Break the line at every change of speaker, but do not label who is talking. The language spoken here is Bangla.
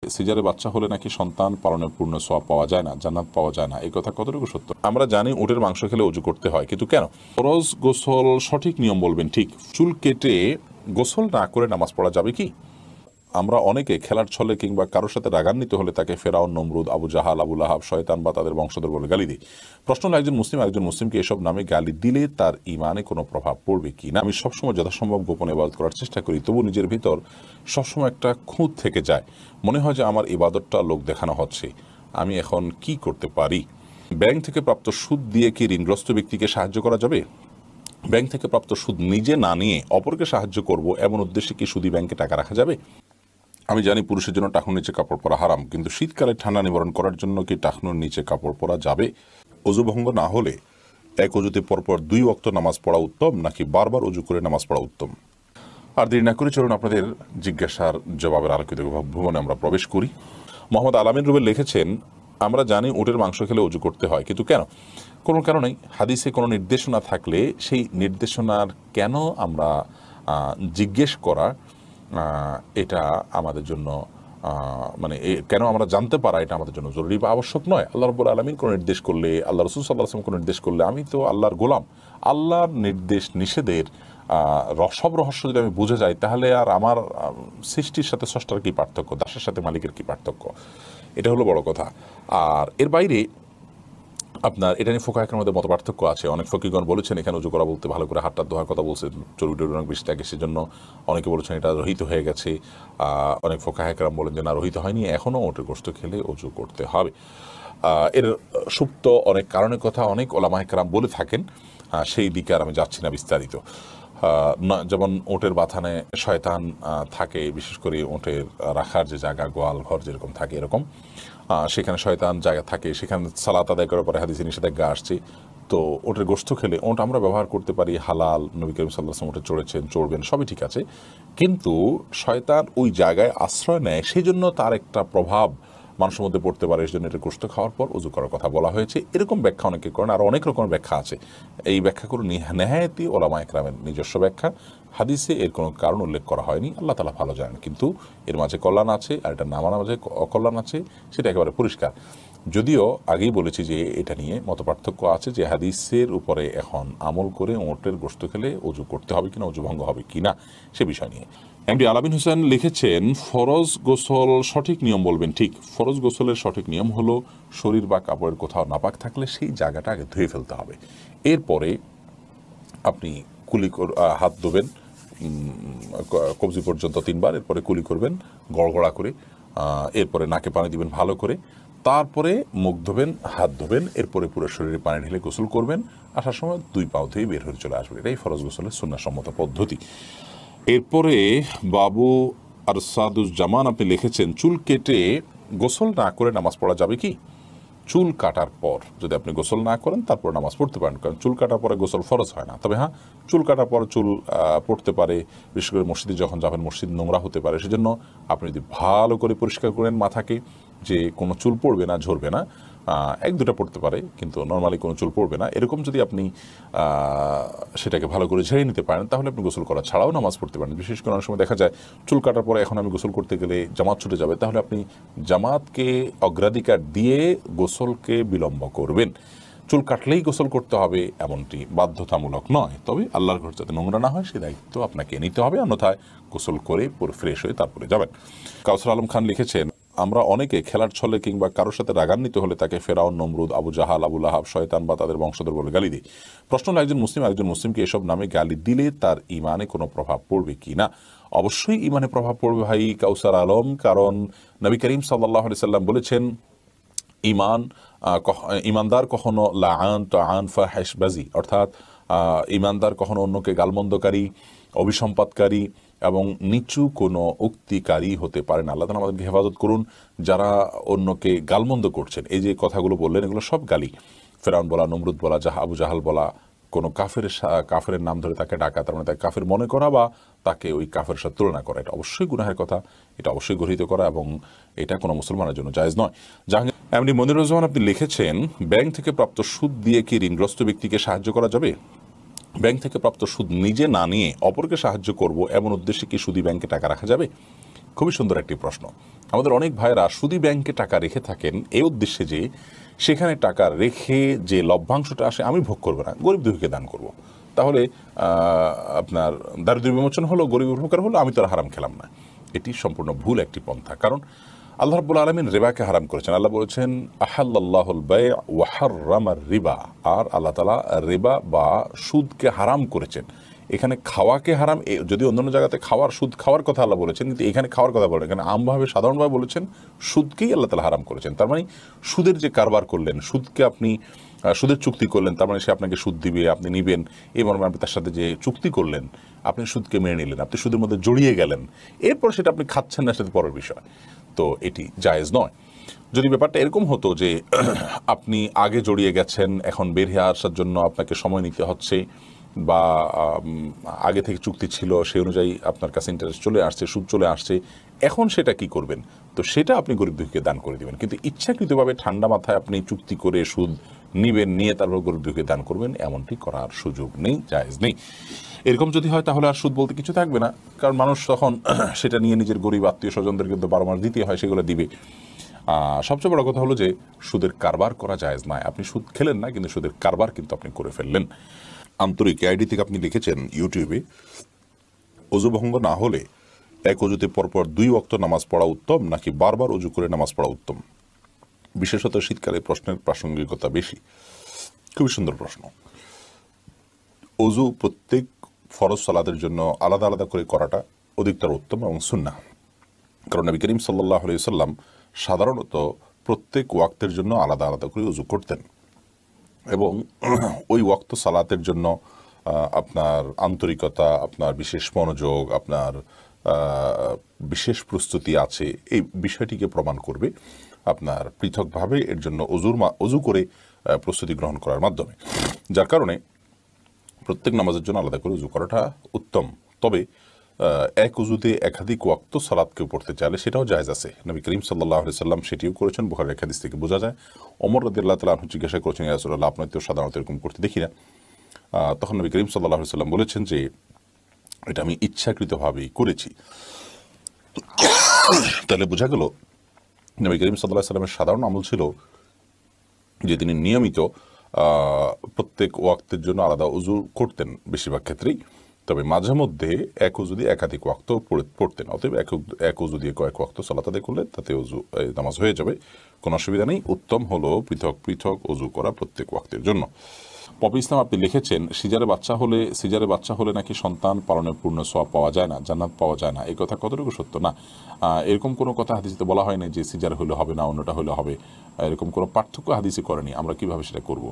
সিজারে বাচ্চা হলে নাকি সন্তান পালনের পূর্ণ সওয়াব পাওয়া যায় না, জান্নাত পাওয়া যায় না, এই কথা কতটুকু সত্য? আমরা জানি উটের মাংস খেলে অজু করতে হয়, কিন্তু কেন? ফরজ গোসল সঠিক নিয়ম বলবেন ঠিক, চুল কেটে গোসল না করে নামাজ পড়া যাবে কি? আমরা অনেকে খেলার ছলে কিংবা কারোর সাথে রাগান্বিত হলে তাকে ফেরাউন, নমরুদ, আবু জাহাল, আবু লাহাব, শয়তান বা তাদের বংশধর বলে গালি দিই। প্রশ্ন হলো, একজন মুসলিমকে এসব নামে গালি দিলে তার ইমানে কোনো প্রভাব পড়বে কি না? আমি সবসময় যথাসম্ভব গোপনে ইবাদত করার চেষ্টা করি, তবু নিজের ভিতর সবসময় একটা খুঁত থেকে যায়। মনে হয় যে আমার ইবাদতটা লোক দেখানো হচ্ছে। আমি এখন কি করতে পারি? ব্যাংক থেকে প্রাপ্ত সুদ দিয়ে কি ঋণগ্রস্ত ব্যক্তিকে সাহায্য করা যাবে? ব্যাংক থেকে প্রাপ্ত সুদ নিজে না নিয়ে অপরকে সাহায্য করব এমন উদ্দেশ্যে কি সুদী ব্যাংকে টাকা রাখা যাবে? আমি জানি পুরুষের জন্য টাকনুর নিচে কাপড় পরা হারাম, কিন্তু শীতকালে ঠান্ডা নিবারণ করার জন্য কি টাকনুর নিচে কাপড় পরা যাবে? অজু ভঙ্গ না হলে এক অজুতে পরপর 2 ওয়াক্ত নামাজ পড়া উত্তম, নাকি বারবার অজু করে নামাজ পড়া উত্তম? আর দেরি না করে চলুন আপনাদের জিজ্ঞাসার জবাবের আলোকিত ভুবনে আমরা প্রবেশ করি। মোহাম্মদ আলামিন রুবেল লিখেছেন, আমরা জানি উটের মাংস খেলে অজু করতে হয়, কিন্তু কেন? কোনো কারণেই হাদিসে কোনো নির্দেশনা থাকলে সেই নির্দেশনার কেন আমরা জিজ্ঞেস করা, এটা আমাদের জন্য মানে কেন আমরা জানতে পারা এটা আমাদের জন্য জরুরি বা আবশ্যক নয়। আল্লাহ রাব্বুল আলামিন কোনো নির্দেশ করলে, আল্লাহ রাসূল সাল্লাল্লাহু আলাইহি ওয়াসাল্লাম কোনো নির্দেশ করলে, আমি তো আল্লাহর গোলাম, আল্লাহর নির্দেশ নিষেধের সব রহস্য যদি আমি বুঝে যাই, তাহলে আর আমার সৃষ্টির সাথে স্রষ্টার কী পার্থক্য, দাসের সাথে মালিকের কী পার্থক্য? এটা হলো বড় কথা। আর এর বাইরে আপনার এটা নিয়ে ফোকাহের মধ্যে মত পার্থক্য আছে। অনেক ফকিগণ বলেছেন এখানে উজু করা বলতে ভালো করে হাতটা ধোয়ার কথা বলছে, চর্বি টর্বি অনেক বেশি থাকে সেজন্য। অনেকে বলেছেন এটা রহিত হয়ে গেছে। অনেক ফোকাহেকরাম বলেন যে না, রহিত হয়নি, এখনও ওটের গোশত খেলে উজু করতে হবে। এর সুপ্ত অনেক কারণের কথা অনেক ওলামায়ে-কেরাম বলে থাকেন, সেই দিকে আর আমি যাচ্ছি না বিস্তারিত। যেমন ওটের বাথানে শয়তান থাকে, বিশেষ করে ওটের রাখার যে জায়গা, গোয়াল ঘর যেরকম থাকে এরকম, সেখানে শয়তান জায়গা থাকে, সেখানে সালাত আদায় করার পরে হাদিসে নিষেধাজ্ঞা আসছে। তো ওটের গোশত খেলে ওট আমরা ব্যবহার করতে পারি, হালাল, নবী করিম সাল্লাল্লাহু আলাইহি ওয়াসাল্লাম ওটে চড়েছেন, চড়বেন, সবই ঠিক আছে। কিন্তু শয়তান ওই জায়গায় আশ্রয় নেয়, সেই জন্য তার একটা প্রভাব মানুষের মধ্যে পড়তে পারে, এই জন্য এটা গোশত খাওয়ার পর উজু করার কথা বলা হয়েছে। এরকম ব্যাখ্যা অনেকে করেন, আর অনেক রকমের ব্যাখ্যা আছে। এই ব্যাখ্যাগুলো নেহায়েতি ওলামায়ে-কেরামের নিজস্ব ব্যাখ্যা, হাদিসে এর কোনো কারণ উল্লেখ করা হয়নি, আল্লাহ তাআলা ভালো জানেন। কিন্তু এর মাঝে কল্যাণ আছে আর এটা নামার মাঝে অকল্যাণ আছে, সেটা একেবারে পরিষ্কার। যদিও আগেই বলেছি যে এটা নিয়ে মতপার্থক্য আছে, যে হাদিসের উপরে এখন আমল করে ওটের গোশত খেলে অজু করতে হবে কিনা, অজু ভঙ্গ হবে কিনা, সে বিষয় নিয়ে এমডি আলামিন হোসেন লিখেছেন, ফরজ গোসল সঠিক নিয়ম বলবেন ঠিক। ফরজ গোসলের সঠিক নিয়ম হলো শরীর বা কাপড়ের কোথাও নাপাক থাকলে সেই জায়গাটা আগে ধুয়ে ফেলতে হবে। এরপরে আপনি হাত ধোবেন কবজি পর্যন্ত 3 বার, এরপরে কুলি করবেন গড়গড়া করে, এরপরে নাকে পানি দিবেন ভালো করে, তারপরে মুখ ধোবেন, হাত ধোবেন, এরপরে পুরো শরীরে পানি ঢেলে গোসল করবেন। আসার সময় 2 পাও ধুয়ে বের হয়ে চলে আসবেন। এটাই ফরজ গোসলের সুন্নাহসম্মত পদ্ধতি। এরপরে বাবু আরসাদুজ্জামান আপনি লিখেছেন, চুল কেটে গোসল না করে নামাজ পড়া যাবে কি? চুল কাটার পর যদি আপনি গোসল না করেন তারপর নামাজ পড়তে পারেন, কারণ চুল কাটার পরে গোসল ফরজ হয় না। তবে হ্যাঁ, চুল কাটার পর চুল পড়তে পারে, বিশেষ করে মসজিদে যখন যাবেন, মসজিদ নোংরা হতে পারে, সেজন্য আপনি যদি ভালো করে পরিষ্কার করেন মাথাকে, যে কোনো চুল পড়বে না, ঝরবে না, 1-2টা পড়তে পারে কিন্তু নর্মালি কোনো চুল পড়বে না, এরকম যদি আপনি সেটাকে ভালো করে ঝেড়ে নিতে পারেন, তাহলে আপনি গোসল করা ছাড়াও নামাজ পড়তে পারেন। বিশেষ করে অনেক সময় দেখা যায় চুল কাটার পরে এখন আমি গোসল করতে গেলে জামাত ছুটে যাবে, তাহলে আপনি জামাতকে অগ্রাধিকার দিয়ে গোসলকে বিলম্ব করবেন। চুল কাটলেই গোসল করতে হবে এমনটি বাধ্যতামূলক নয়, তবে আল্লাহর ঘর যাতে নোংরা না হয় সে দায়িত্ব আপনাকে নিতে হবে, অন্যথায় গোসল করে পুরো ফ্রেশ হয়ে তারপরে যাবেন। কাউসার আলম খান লিখেছেন, আমরা অনেকে খেলার ছলে কিংবা কারোর সাথে রাগান্বিত হলে তাকে ফেরাউন, নমরুদ, আবু জাহাল, আবু লাহাব, শয়তান বা তাদের বংশধর বলে গালি দিই। প্রশ্ন হলো, একজন মুসলিমকে এসব নামে গালি দিলে তার ইমানে কোনো প্রভাব পড়বে কি না? অবশ্যই ইমানে প্রভাব পড়বে ভাই কাউসার আলম, কারণ নবী করিম সাল্লাল্লাহু আলাইহি সাল্লাম বলেছেন, ইমানদার কখনো লাআন তাআন ফাহিশবাজি, অর্থাৎ ইমানদার কখনো অন্যকে গালমন্দকারী, অভিসম্পাদকারী এবং নিচু কোনো উক্তিকারী হতে পারে না। আল্লাহ তাআলা আমাদেরকে হেফাজত করুন। যারা অন্যকে গালমন্দ করছেন, এই যে কথাগুলো বললেন, এগুলো সব গালি। ফেরাউন বলা, নমরুদ বলা, আবু জাহাল বলা, কোনো কাফেরের নাম ধরে তাকে ডাকা, তার মানে তাকে কাফের মনে করা বা তাকে ওই কাফেরের সাথে তুলনা করা, এটা অবশ্যই গুনাহের কথা, এটা অবশ্যই গর্হিত করা, এবং এটা কোনো মুসলমানের জন্য জায়েজ নয়। এমনি মনিরুজ্জামান আপনি লিখেছেন, ব্যাংক থেকে প্রাপ্ত সুদ দিয়ে কি ঋণগ্রস্ত ব্যক্তিকে সাহায্য করা যাবে? ব্যাংক থেকে প্রাপ্ত সুদ নিজে না নিয়ে অপরকে সাহায্য করব এমন উদ্দেশ্যে কি সুদী ব্যাংকে টাকা রাখা যাবে? খুবই সুন্দর একটি প্রশ্ন। আমাদের অনেক ভাইয়েরা সুদী ব্যাংকে টাকা রেখে থাকেন এই উদ্দেশ্যে যে সেখানে টাকা রেখে যে লভ্যাংশটা আসে আমি ভোগ করবো না, গরিব দুঃখীকে দান করব। তাহলে আপনার দারিদ্র্য বিমোচন হলো, গরিব উপকার হলো, আমি তো আর হারাম খেলাম না। এটি সম্পূর্ণ ভুল একটি পন্থা। কারণ আল্লাহ রাব্বুল আলামিন রিবাকে হারাম করেছেন। আল্লাহ বলেছেন আহাল্লাল্লাহুল বায়' ওয়া হাররামার রিবা, আর আল্লাহ তাআলা রিবা বা সুদকে হারাম করেছেন। এখানে খাওয়াকে হারাম, যদি অন্যান্য জায়গাতে সুদ খাওয়ার কথা আল্লাহ বলেছেন, কিন্তু এখানে খাওয়ার কথা বলেন, এখানে আমভাবে সাধারণভাবে বলেছেন সুদকেই আল্লাহ তাআলা হারাম করেছেন। তার মানে সুদের যে কারবার করলেন, সুদকে আপনি সুদের চুক্তি করলেন, তার মানে সে আপনাকে সুদ দিবে, আপনি নিবেন, এই মর্মে আপনি তার সাথে যে চুক্তি করলেন, আপনি সুদকে মেনে নিলেন, আপনি সুদের মধ্যে জড়িয়ে গেলেন, এরপর সেটা আপনি খাচ্ছেন না, সেটা পরের বিষয়। তো এটি জায়েজ নয়। যদি ব্যাপারটা এরকম হতো যে আপনি আগে জড়িয়ে গেছেন, এখন বের হয়ে আসার জন্য আপনাকে সময় নিতে হচ্ছে, বা আগে থেকে চুক্তি ছিল সেই অনুযায়ী আপনার কাছে ইন্টারেস্ট চলে আসছে, সুদ চলে আসছে, এখন সেটা কি করবেন? তো সেটা আপনি গরিব দুঃখীকে দান করে দিবেন। কিন্তু ইচ্ছাকৃতভাবে ঠান্ডা মাথায় আপনি চুক্তি করে সুদ নিবেন, নিয়ে তারপর গরিব দুঃখীকে দান করবেন, এমনটি করার সুযোগ নেই, জায়েজ নেই। এরকম যদি হয় তাহলে আর সুদ বলতে কিছু থাকবে না, কারণ মানুষ তখন সেটা নিয়ে নিজের গরিব আত্মীয় স্বজনদের কিন্তু 12 মাস দিতে হয়, সেগুলো দিবে। সবচেয়ে বড় কথা হলো যে সুদের কারবার করা জায়েজ নয়। আপনি সুদ খেলেন না, কিন্তু সুদের কারবার কিন্তু আপনি করে ফেললেন। আন্তরিক আইডি থেকে আপনি লিখেছেন ইউটিউবে, অজু ভঙ্গ না হলে এক অজুতে পরপর 2 ওয়াক্ত নামাজ পড়া উত্তম নাকি বারবার অজু করে নামাজ পড়া উত্তম? বিশেষত শীতকালে প্রশ্নের প্রাসঙ্গিকতা বেশি। খুবই সুন্দর প্রশ্ন। অজু প্রত্যেক ফরজ সালাতের জন্য আলাদা আলাদা করে করাটা অধিকতর উত্তম এবং সুন্নাহ। কারণ নবী করিম সাল্লাল্লাহু আলাইহি ওয়াসাল্লাম সাধারণত প্রত্যেক ওয়াক্তের জন্য আলাদা আলাদা করে অজু করতেন, এবং ওই ওয়াক্ত সালাতের জন্য আপনার আন্তরিকতা, আপনার বিশেষ মনোযোগ, আপনার বিশেষ প্রস্তুতি আছে, এই বিষয়টিকে প্রমাণ করবে আপনার পৃথকভাবে এর জন্য অজু করে প্রস্তুতি গ্রহণ করার মাধ্যমে। যার কারণে প্রত্যেক নামাজের জন্য আলাদা করে অজু করাটা উত্তম। তবে এক অজুতে একাধিক ওয়াক্ত সালাত কেউ পড়তে চাইলে সেটাও জায়েজ আছে। নবী করিম সাল্লাল্লাহু আলাইহি সাল্লাম সেটিও করেছেন, বুখারীর এক হাদিস থেকে বোঝা যায়। ওমর রাদিয়াল্লাহু তাআলা আনহু জিজ্ঞাসা করেছেন, ইয়া রাসূলুল্লাহ, আপনাকে তো সাধারণত এরকম করতে দেখি না। তখন নবী করিম সাল্লাল্লাহু আলাইহি সাল্লাম বলেছেন যে এটা আমি ইচ্ছাকৃতভাবেই করেছি। তাহলে বোঝা গেল নবী করিম সাল্লাল্লাহু আলাইহি সাল্লামের সাধারণ আমল ছিল যে তিনি নিয়মিত প্রত্যেক ওয়াক্তের জন্য আলাদা অজু করতেন বেশিরভাগ ক্ষেত্রেই। তবে মাঝে মধ্যে এক অজু দিয়ে একাধিক ওয়াক্ত পড়তেন। অতএব এক অজু দিয়ে কয়েক ওয়াক্ত সালাত আদায় করলে তাতে নামাজ হয়ে যাবে, কোনো অসুবিধা নেই। উত্তম হলো পৃথক পৃথক অজু করা প্রত্যেক ওয়াক্তের জন্য। পপি ইসলাম আপনি লিখেছেন, সিজারে বাচ্চা হলে নাকি সন্তান পালনের পূর্ণ সওয়াব পাওয়া যায় না, জান্নাত পাওয়া যায় না, এই কথা কতটুকু সত্য? না, এরকম কোনো কথা হাদিসে বলা হয়নি যে সিজার হলে হবে না, অন্যটা হলে হবে, এরকম কোনো পার্থক্য হাদিসে করেনি। আমরা কিভাবে সেটা করব?